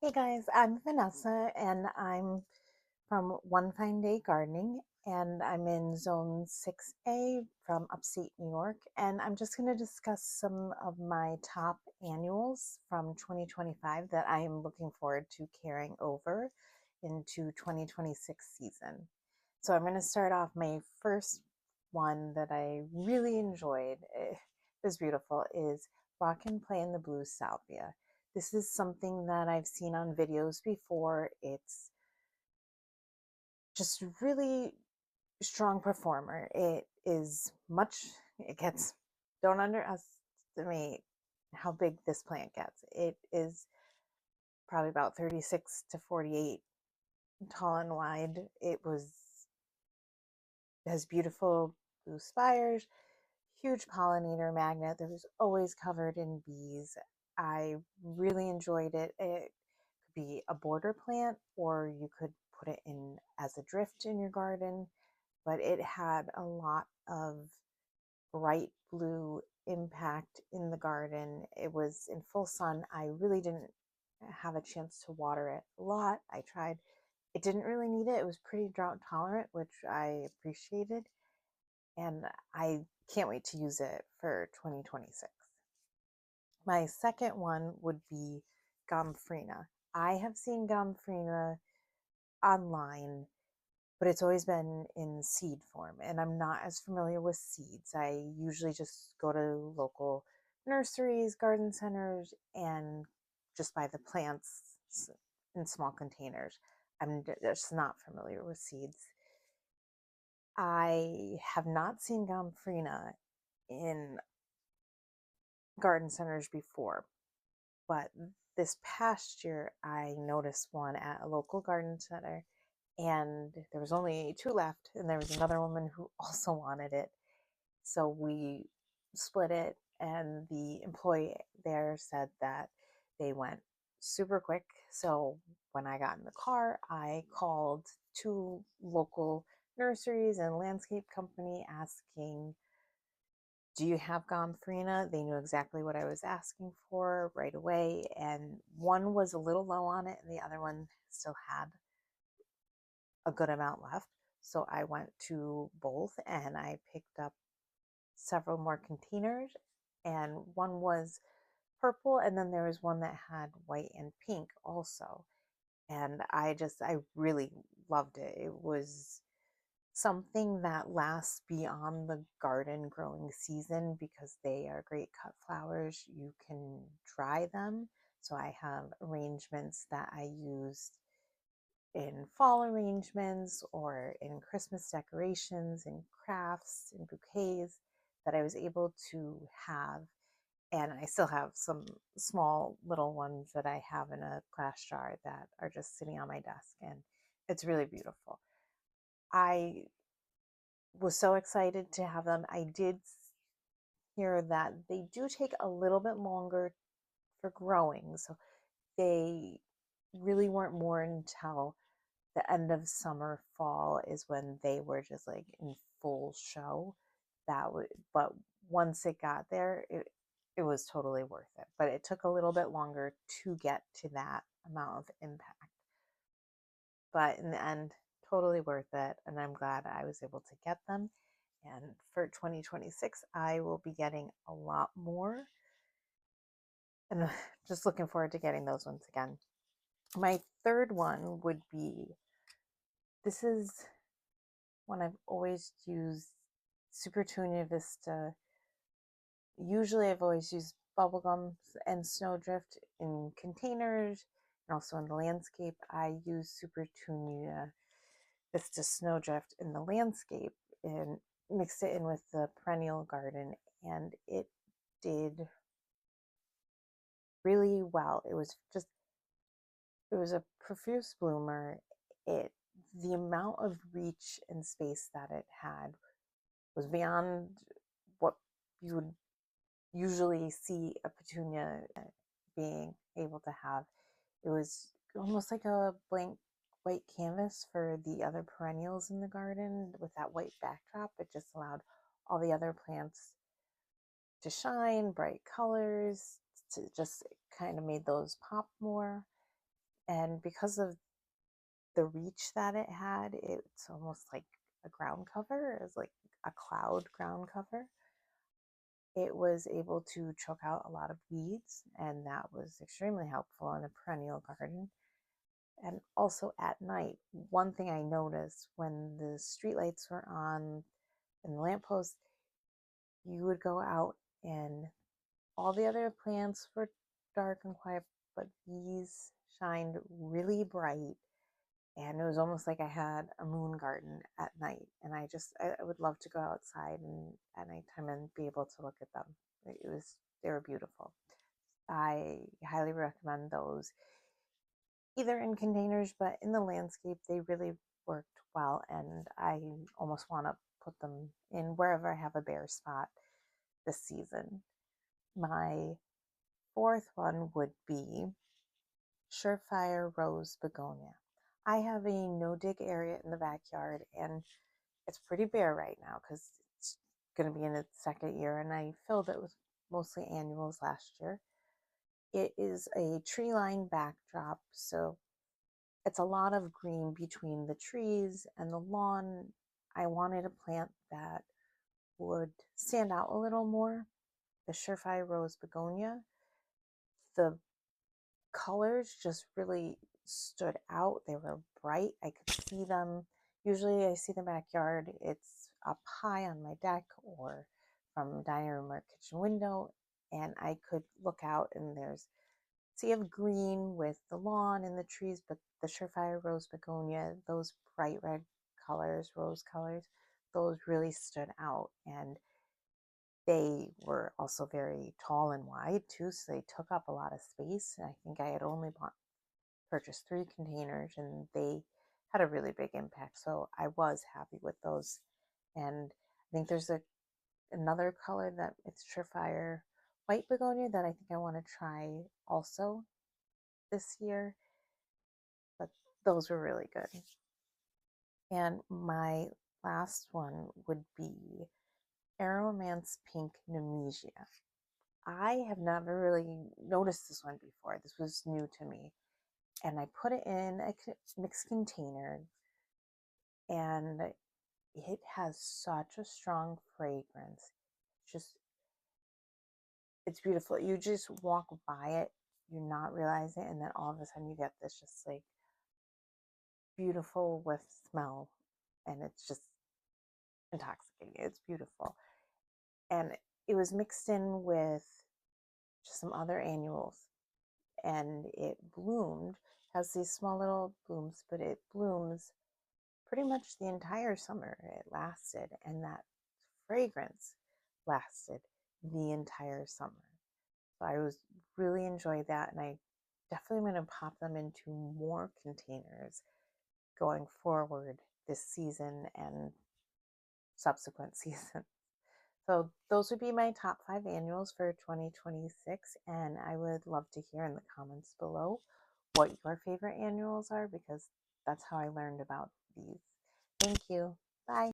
Hey guys, I'm Vanessa and I'm from One Fine Day Gardening and I'm in Zone 6A from upstate New York. And I'm just going to discuss some of my top annuals from 2025 that I am looking forward to carrying over into 2026 season. So I'm going to start off my first one that I really enjoyed. It was beautiful is Rock and Play in the Blue Salvia. This is something that I've seen on videos before. It's just really strong performer. It gets, don't underestimate how big this plant gets. It is probably about 36 to 48 tall and wide. Has beautiful blue spires, huge pollinator magnet that was always covered in bees. I really enjoyed it. It could be a border plant or you could put it in as a drift in your garden, but it had a lot of bright blue impact in the garden. It was in full sun. I really didn't have a chance to water it a lot. I tried. It didn't really need it. It was pretty drought tolerant, which I appreciated. And I can't wait to use it for 2026. My second one would be Gomphrena. I have seen Gomphrena online, but it's always been in seed form, and I'm not as familiar with seeds. I usually just go to local nurseries, garden centers, and just buy the plants in small containers. I'm just not familiar with seeds. I have not seen Gomphrena in garden centers before, but this past year I noticed one at a local garden center and there was only two left and there was another woman who also wanted it. So we split it and the employee there said that they went super quick. So when I got in the car, I called two local nurseries and landscape company asking, do you have Gomphrena? They knew exactly what I was asking for right away. And one was a little low on it, and the other one still had a good amount left. So I went to both and I picked up several more containers. And one was purple, and then there was one that had white and pink also. And I really loved it. It was something that lasts beyond the garden growing season because they are great cut flowers. You can dry them. So I have arrangements that I use in fall arrangements or in Christmas decorations and crafts and bouquets that I was able to have. And I still have some small little ones that I have in a glass jar that are just sitting on my desk. And it's really beautiful. I was so excited to have them. I did hear that they do take a little bit longer for growing. So they really weren't more until the end of summer, fall is when they were just like in full show. But once it got there, it was totally worth it. But it took a little bit longer to get to that amount of impact. But in the end, totally worth it. And I'm glad I was able to get them. And for 2026, I will be getting a lot more. And just looking forward to getting those ones again. My third one would be this is one I've always used, Supertunia Vista. Usually, I've always used bubblegum and snowdrift in containers and also in the landscape. I use Supertunia Vista Snowdrift in the landscape and mixed it in with the perennial garden, and it did really well. It was a profuse bloomer. It the amount of reach and space that it had was beyond what you would usually see a petunia being able to have. It was almost like a blank white canvas for the other perennials in the garden with that white backdrop. It just allowed all the other plants to shine, bright colors, to just kind of made those pop more. And because of the reach that it had, it's almost like a ground cover, it's like a cloud ground cover. It was able to choke out a lot of weeds, and that was extremely helpful in a perennial garden. And also at night, one thing I noticed when the street lights were on and the lampposts, you would go out and all the other plants were dark and quiet, but these shined really bright. And it was almost like I had a moon garden at night. And I would love to go outside and at nighttime and be able to look at them. They were beautiful. I highly recommend those either in containers, but in the landscape, they really worked well. And I almost want to put them in wherever I have a bare spot this season. My fourth one would be Surefire Rose Begonia. I have a no dig area in the backyard, and it's pretty bare right now because it's going to be in its second year, and I filled it with mostly annuals last year. It is a tree line backdrop, so it's a lot of green between the trees and the lawn. I wanted a plant that would stand out a little more. The Surefire Rose Begonia, the colors just really stood out. They were bright. I could see them. Usually I see the backyard. It's up high on my deck or from dining room or kitchen window. And I could look out and there's a sea of green with the lawn and the trees, but the Surefire Rose Begonia, those bright red colors, rose colors, those really stood out. And they were also very tall and wide too, so they took up a lot of space. And I think I had only purchased 3 containers and they had a really big impact. So I was happy with those. And I think there's another color that it's Surefire White Begonia that I think I want to try also this year. But those were really good. And my last one would be Aromance Pink Nemesia. I have never really noticed this one before. This was new to me. And I put it in a mixed container, and it has such a strong fragrance. Just, it's beautiful. You just walk by it, you're not realizing it, and then all of a sudden you get this just like beautiful with smell, and it's just intoxicating. It's beautiful. And it was mixed in with just some other annuals, and it bloomed, has these small little blooms, but it blooms pretty much the entire summer. It lasted, and that fragrance lasted the entire summer. So I was really enjoyed that, and I definitely am going to pop them into more containers going forward this season and subsequent seasons. So those would be my top 5 annuals for 2026, and I would love to hear in the comments below what your favorite annuals are because that's how I learned about these. Thank you. Bye.